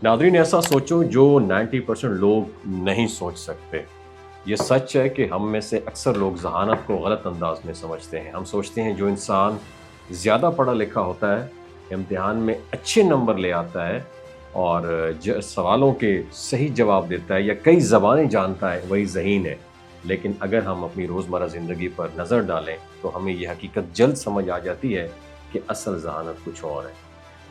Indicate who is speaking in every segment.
Speaker 1: ناظرین ایسا سوچو جو 90% لوگ نہیں سوچ سکتے۔ یہ سچ ہے کہ ہم میں سے اکثر لوگ ذہانت کو غلط انداز میں سمجھتے ہیں۔ ہم سوچتے ہیں جو انسان زیادہ پڑھا لکھا ہوتا ہے، امتحان میں اچھے نمبر لے آتا ہے اور سوالوں کے صحیح جواب دیتا ہے یا کئی زبانیں جانتا ہے، وہی ذہین ہے۔ لیکن اگر ہم اپنی روزمرہ زندگی پر نظر ڈالیں تو ہمیں یہ حقیقت جلد سمجھ آ جاتی ہے کہ اصل ذہانت کچھ اور ہے۔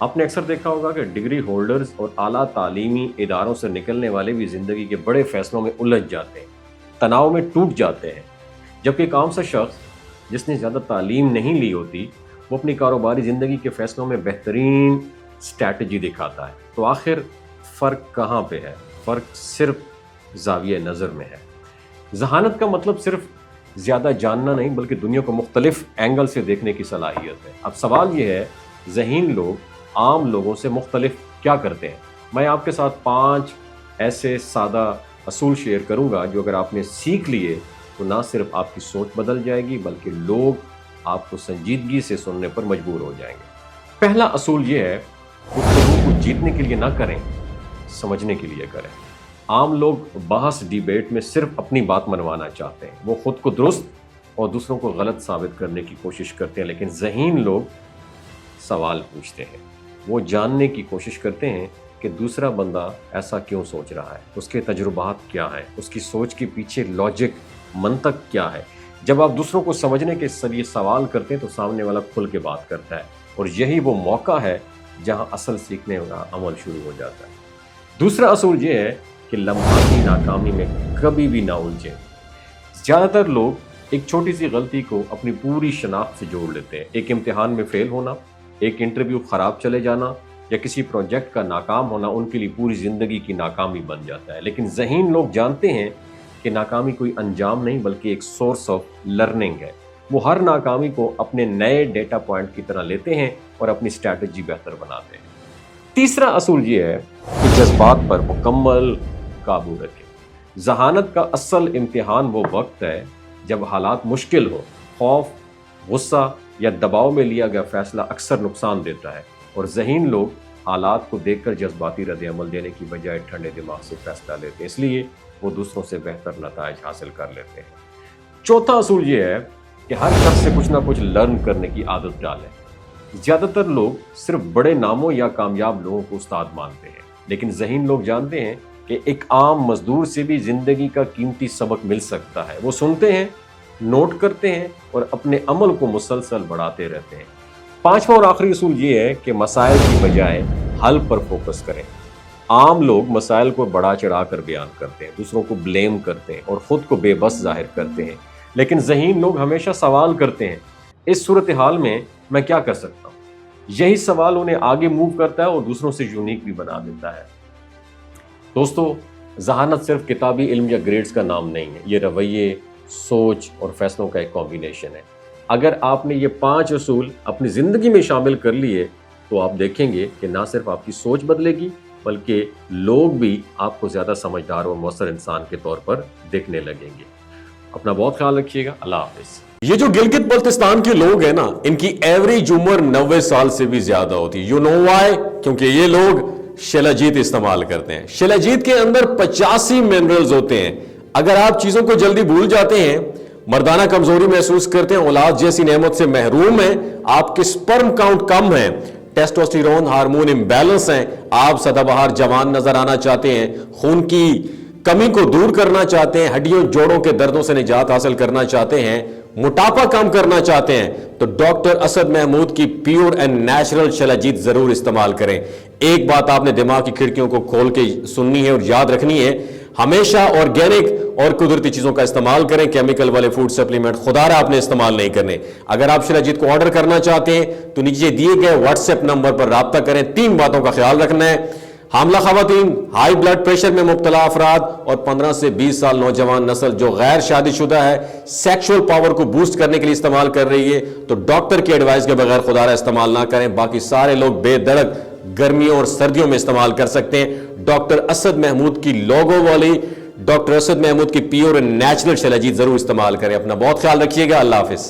Speaker 1: آپ نے اکثر دیکھا ہوگا کہ ڈگری ہولڈرز اور اعلیٰ تعلیمی اداروں سے نکلنے والے بھی زندگی کے بڑے فیصلوں میں الجھ جاتے ہیں، تناؤ میں ٹوٹ جاتے ہیں، جبکہ ایک عام سا شخص جس نے زیادہ تعلیم نہیں لی ہوتی وہ اپنی کاروباری زندگی کے فیصلوں میں بہترین اسٹریٹجی دکھاتا ہے۔ تو آخر فرق کہاں پہ ہے؟ فرق صرف زاویہ نظر میں ہے۔ ذہانت کا مطلب صرف زیادہ جاننا نہیں بلکہ دنیا کو مختلف اینگل سے دیکھنے کی صلاحیت ہے۔ اب سوال یہ ہے، ذہین لوگ عام لوگوں سے مختلف کیا کرتے ہیں؟ میں آپ کے ساتھ 5 ایسے سادہ اصول شیئر کروں گا جو اگر آپ نے سیکھ لیے تو نہ صرف آپ کی سوچ بدل جائے گی بلکہ لوگ آپ کو سنجیدگی سے سننے پر مجبور ہو جائیں گے۔ پہلا اصول یہ ہے، گفتگو کو جیتنے کے لیے نہ کریں، سمجھنے کے لیے کریں۔ عام لوگ بحث ڈیبیٹ میں صرف اپنی بات منوانا چاہتے ہیں، وہ خود کو درست اور دوسروں کو غلط ثابت کرنے کی کوشش کرتے ہیں، لیکن ذہین لوگ سوال پوچھتے ہیں، وہ جاننے کی کوشش کرتے ہیں کہ دوسرا بندہ ایسا کیوں سوچ رہا ہے، اس کے تجربات کیا ہیں، اس کی سوچ کے پیچھے لاجک، منطق کیا ہے۔ جب آپ دوسروں کو سمجھنے کے ذریعے سوال کرتے ہیں تو سامنے والا کھل کے بات کرتا ہے، اور یہی وہ موقع ہے جہاں اصل سیکھنے کا عمل شروع ہو جاتا ہے۔ دوسرا اصول یہ ہے کہ لمحاتی ناکامی میں کبھی بھی نہ الجھیں۔ زیادہ تر لوگ ایک چھوٹی سی غلطی کو اپنی پوری شناخت سے جوڑ لیتے ہیں۔ ایک امتحان میں فیل ہونا، ایک انٹرویو خراب چلے جانا یا کسی پروجیکٹ کا ناکام ہونا ان کے لیے پوری زندگی کی ناکامی بن جاتا ہے۔ لیکن ذہین لوگ جانتے ہیں کہ ناکامی کوئی انجام نہیں بلکہ ایک سورس آف لرننگ ہے۔ وہ ہر ناکامی کو اپنے نئے ڈیٹا پوائنٹ کی طرح لیتے ہیں اور اپنی اسٹریٹجی بہتر بناتے ہیں۔ تیسرا اصول یہ ہے کہ جذبات پر مکمل قابو رکھیں۔ ذہانت کا اصل امتحان وہ وقت ہے جب حالات مشکل ہو۔ خوف، غصہ یا دباؤ میں لیا گیا فیصلہ اکثر نقصان دیتا ہے، اور ذہین لوگ حالات کو دیکھ کر جذباتی رد عمل دینے کی بجائے ٹھنڈے دماغ سے فیصلہ لیتے ہیں، اس لیے وہ دوسروں سے بہتر نتائج حاصل کر لیتے ہیں۔ چوتھا اصول یہ ہے کہ ہر شخص سے کچھ نہ کچھ لرن کرنے کی عادت ڈالیں۔ زیادہ تر لوگ صرف بڑے ناموں یا کامیاب لوگوں کو استاد مانتے ہیں، لیکن ذہین لوگ جانتے ہیں کہ ایک عام مزدور سے بھی زندگی کا قیمتی سبق مل سکتا ہے۔ وہ سنتے ہیں، نوٹ کرتے ہیں اور اپنے عمل کو مسلسل بڑھاتے رہتے ہیں۔ پانچواں اور آخری اصول یہ ہے کہ مسائل کی بجائے حل پر فوکس کریں۔ عام لوگ مسائل کو بڑا چڑھا کر بیان کرتے ہیں، دوسروں کو بلیم کرتے ہیں اور خود کو بے بس ظاہر کرتے ہیں، لیکن ذہین لوگ ہمیشہ سوال کرتے ہیں، اس صورتحال میں میں کیا کر سکتا ہوں؟ یہی سوال انہیں آگے موو کرتا ہے اور دوسروں سے یونیک بھی بنا دیتا ہے۔ دوستو، ذہانت صرف کتابی علم یا گریڈز کا نام نہیں ہے، یہ رویے، سوچ اور فیصلوں کا ایک کمبینیشن ہے۔ اگر آپ نے یہ 5 اصول اپنی زندگی میں شامل کر لیے تو آپ دیکھیں گے کہ نہ صرف آپ کی سوچ بدلے گی بلکہ لوگ بھی آپ کو زیادہ سمجھدار اور مؤثر انسان کے طور پر دیکھنے لگیں گے۔ اپنا بہت خیال رکھیے گا۔ اللہ حافظ۔
Speaker 2: یہ جو گلگت بلتستان کے لوگ ہیں نا، ان کی ایوریج عمر 90 سال سے بھی زیادہ ہوتی ہے۔ You know why? کیونکہ یہ لوگ شلاجیت استعمال کرتے ہیں۔ شلاجیت کے اندر 85 منرلز ہوتے ہیں۔ اگر آپ چیزوں کو جلدی بھول جاتے ہیں، مردانہ کمزوری محسوس کرتے ہیں، اولاد جیسی نعمت سے محروم ہیں، آپ کے سپرم کاؤنٹ کم ہیں، ٹیسٹوسٹیرون ہارمون امبیلنس ہیں، آپ سدا بہار جوان نظر آنا چاہتے ہیں، خون کی کمی کو دور کرنا چاہتے ہیں، ہڈیوں جوڑوں کے دردوں سے نجات حاصل کرنا چاہتے ہیں، موٹاپا کم کرنا چاہتے ہیں، تو ڈاکٹر اسد محمود کی پیور اینڈ نیچرل شلاجیت ضرور استعمال کریں۔ ایک بات آپ نے دماغ کی کھڑکیوں کو کھول کے سننی ہے اور یاد رکھنی ہے، ہمیشہ آرگینک اور قدرتی چیزوں کا استعمال کریں، کیمیکل والے فوڈ سپلیمنٹ خدا رہا آپ نے استعمال نہیں کرنے۔ اگر آپ شلاجیت کو آرڈر کرنا چاہتے ہیں تو نیچے دیے گئے واٹس ایپ نمبر پر رابطہ کریں۔ 3 باتوں کا خیال رکھنا ہے: حاملہ خواتین، ہائی بلڈ پریشر میں مبتلا افراد اور 15 سے 20 سال نوجوان نسل جو غیر شادی شدہ ہے، سیکشول پاور کو بوسٹ کرنے کے لیے استعمال کر رہی ہے، تو ڈاکٹر کی ایڈوائس کے بغیر خدا رہا استعمال نہ کریں۔ باقی سارے لوگ بے دڑک گرمیوں اور سردیوں میں استعمال کر سکتے ہیں۔ ڈاکٹر اسد محمود کی لوگو والی ڈاکٹر اسد محمود کی پیور اینڈ نیچرل شلاجیت ضرور استعمال کریں۔ اپنا بہت خیال رکھیے گا۔ اللہ حافظ۔